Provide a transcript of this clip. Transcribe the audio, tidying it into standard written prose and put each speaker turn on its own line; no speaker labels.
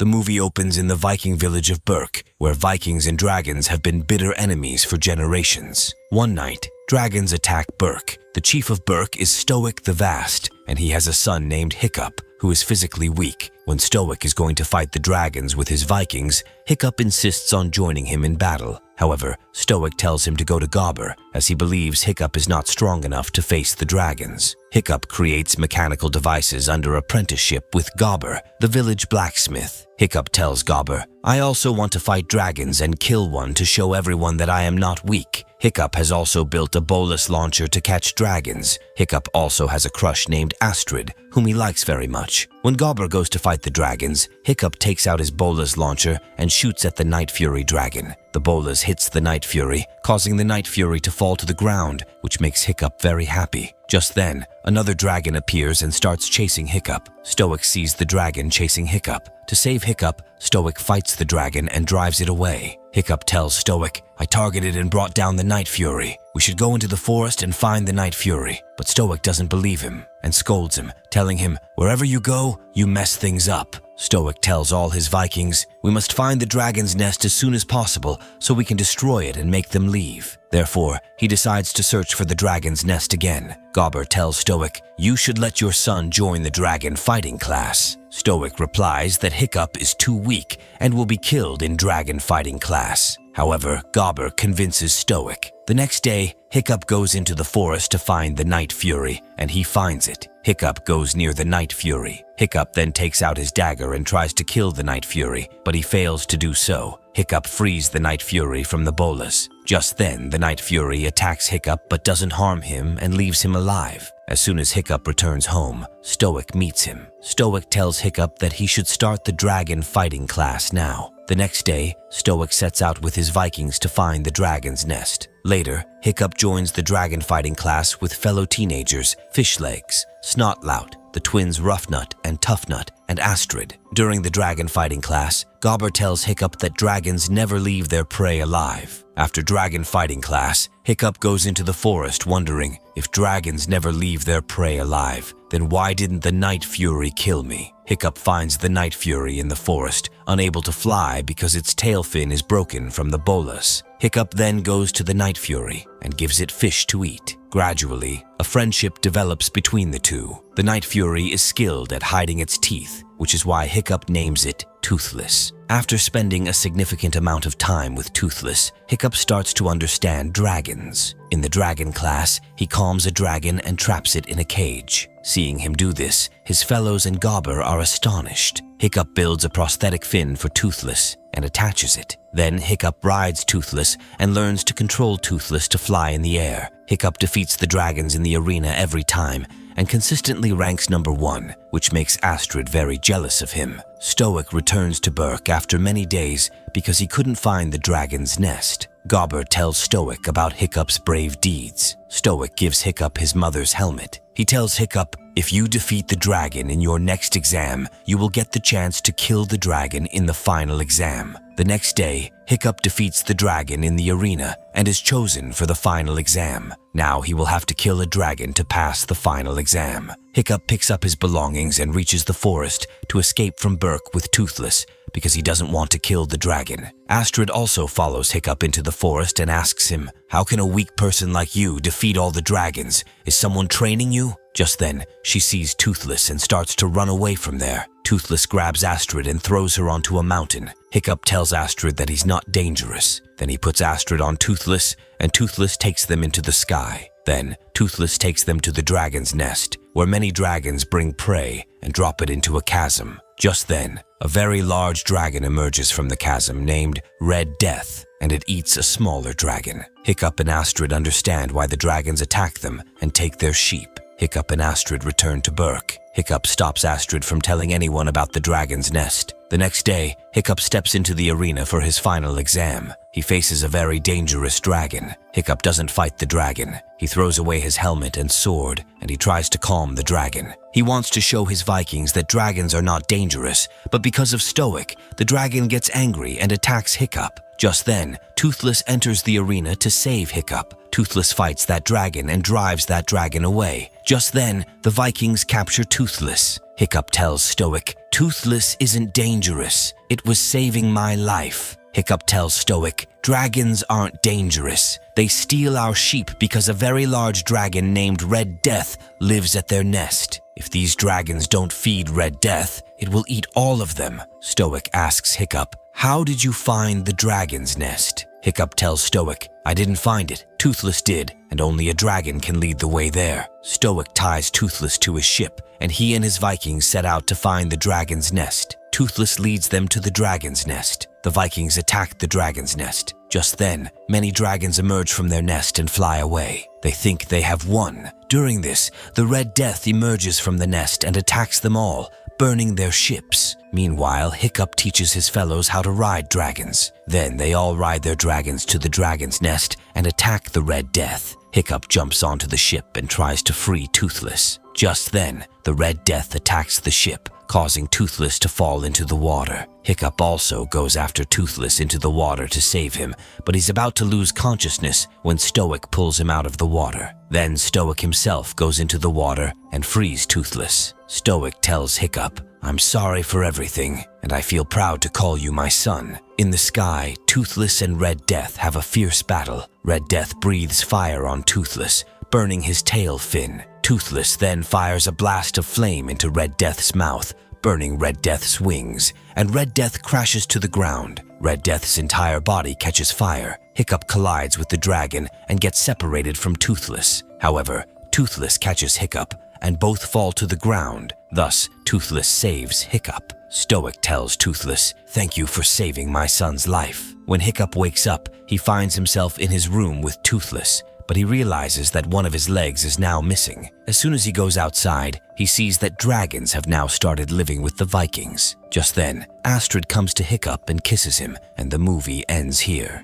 The movie opens in the Viking village of Berk, where Vikings and dragons have been bitter enemies for generations. One night, dragons attack Berk. The chief of Berk is Stoic the Vast, and he has a son named Hiccup, who is physically weak. When Stoic is going to fight the dragons with his Vikings, Hiccup insists on joining him in battle. However, Stoic tells him to go to Gobber, as he believes Hiccup is not strong enough to face the dragons. Hiccup creates mechanical devices under apprenticeship with Gobber, the village blacksmith. Hiccup tells Gobber, "I also want to fight dragons and kill one to show everyone that I am not weak." Hiccup has also built a bolus launcher to catch dragons. Hiccup also has a crush named Astrid, whom he likes very much. When Gobber goes to fight the dragons, Hiccup takes out his bolus launcher and shoots at the Night Fury dragon. The bolus hits the Night Fury, causing the Night Fury to fall to the ground, which makes Hiccup very happy. Just then, another dragon appears and starts chasing Hiccup. Stoic sees the dragon chasing Hiccup. To save Hiccup, Stoic fights the dragon and drives it away. Hiccup tells Stoic, "I targeted and brought down the Night Fury. We should go into the forest and find the Night Fury." But Stoic doesn't believe him and scolds him, telling him, "Wherever you go, you mess things up." Stoic tells all his Vikings, "We must find the dragon's nest as soon as possible so we can destroy it and make them leave." Therefore, he decides to search for the dragon's nest again. Gobber tells Stoic, "You should let your son join the dragon fighting class." Stoic replies that Hiccup is too weak and will be killed in dragon fighting class. However, Gobber convinces Stoic. The next day, Hiccup goes into the forest to find the Night Fury, and he finds it. Hiccup goes near the Night Fury. Hiccup then takes out his dagger and tries to kill the Night Fury, but he fails to do so. Hiccup frees the Night Fury from the bolus. Just then, the Night Fury attacks Hiccup but doesn't harm him and leaves him alive. As soon as Hiccup returns home, Stoic meets him. Stoic tells Hiccup that he should start the dragon fighting class now. The next day, Stoic sets out with his Vikings to find the dragon's nest. Later, Hiccup joins the dragon fighting class with fellow teenagers Fishlegs, Snotlout, the twins Roughnut and Toughnut, and Astrid. During the dragon fighting class, Gobber tells Hiccup that dragons never leave their prey alive. After dragon fighting class, Hiccup goes into the forest wondering, if dragons never leave their prey alive, then why didn't the Night Fury kill me? Hiccup finds the Night Fury in the forest, unable to fly because its tail fin is broken from the bolus. Hiccup then goes to the Night Fury and gives it fish to eat. Gradually, a friendship develops between the two. The Night Fury is skilled at hiding its teeth, which is why Hiccup names it Toothless. After spending a significant amount of time with Toothless, Hiccup starts to understand dragons. In the dragon class, he calms a dragon and traps it in a cage. Seeing him do this, his fellows and Gobber are astonished. Hiccup builds a prosthetic fin for Toothless and attaches it. Then Hiccup rides Toothless and learns to control Toothless to fly in the air. Hiccup defeats the dragons in the arena every time and consistently ranks number 1, which makes Astrid very jealous of him. Stoic returns to Berk after many days because he couldn't find the dragon's nest. Gobber tells Stoic about Hiccup's brave deeds. Stoic gives Hiccup his mother's helmet. He tells Hiccup, "If you defeat the dragon in your next exam, you will get the chance to kill the dragon in the final exam." The next day, Hiccup defeats the dragon in the arena and is chosen for the final exam. Now he will have to kill a dragon to pass the final exam. Hiccup picks up his belongings and reaches the forest to escape from Berk with Toothless because he doesn't want to kill the dragon. Astrid also follows Hiccup into the forest and asks him, "How can a weak person like you defeat all the dragons? Is someone training you?" Just then, she sees Toothless and starts to run away from there. Toothless grabs Astrid and throws her onto a mountain. Hiccup tells Astrid that he's not dangerous. Then he puts Astrid on Toothless, and Toothless takes them into the sky. Then, Toothless takes them to the dragon's nest, where many dragons bring prey and drop it into a chasm. Just then, a very large dragon emerges from the chasm named Red Death, and it eats a smaller dragon. Hiccup and Astrid understand why the dragons attack them and take their sheep. Hiccup and Astrid return to Berk. Hiccup stops Astrid from telling anyone about the dragon's nest. The next day, Hiccup steps into the arena for his final exam. He faces a very dangerous dragon. Hiccup doesn't fight the dragon. He throws away his helmet and sword, and he tries to calm the dragon. He wants to show his Vikings that dragons are not dangerous, but because of Stoic, the dragon gets angry and attacks Hiccup. Just then, Toothless enters the arena to save Hiccup. Toothless fights that dragon and drives that dragon away. Just then, the Vikings capture Toothless. Hiccup tells Stoic, "Toothless isn't dangerous. It was saving my life." Hiccup tells Stoic, "Dragons aren't dangerous. They steal our sheep because a very large dragon named Red Death lives at their nest. If these dragons don't feed Red Death, it will eat all of them." Stoic asks Hiccup, "How did you find the dragon's nest?" Hiccup tells Stoic, "I didn't find it. Toothless did, and only a dragon can lead the way there." Stoic ties Toothless to his ship, and he and his Vikings set out to find the dragon's nest. Toothless leads them to the dragon's nest. The Vikings attack the dragon's nest. Just then, many dragons emerge from their nest and fly away. They think they have won. During this, the Red Death emerges from the nest and attacks them all, burning their ships. Meanwhile, Hiccup teaches his fellows how to ride dragons. Then they all ride their dragons to the dragon's nest and attack the Red Death. Hiccup jumps onto the ship and tries to free Toothless. Just then, the Red Death attacks the ship, causing Toothless to fall into the water. Hiccup also goes after Toothless into the water to save him, but he's about to lose consciousness when Stoic pulls him out of the water. Then Stoic himself goes into the water and frees Toothless. Stoic tells Hiccup, "I'm sorry for everything, and I feel proud to call you my son." In the sky, Toothless and Red Death have a fierce battle. Red Death breathes fire on Toothless, burning his tail fin. Toothless then fires a blast of flame into Red Death's mouth, burning Red Death's wings, and Red Death crashes to the ground. Red Death's entire body catches fire. Hiccup collides with the dragon and gets separated from Toothless. However, Toothless catches Hiccup, and both fall to the ground. Thus, Toothless saves Hiccup. Stoic tells Toothless, "Thank you for saving my son's life." When Hiccup wakes up, he finds himself in his room with Toothless, but he realizes that one of his legs is now missing. As soon as he goes outside, he sees that dragons have now started living with the Vikings. Just then, Astrid comes to Hiccup and kisses him, and the movie ends here.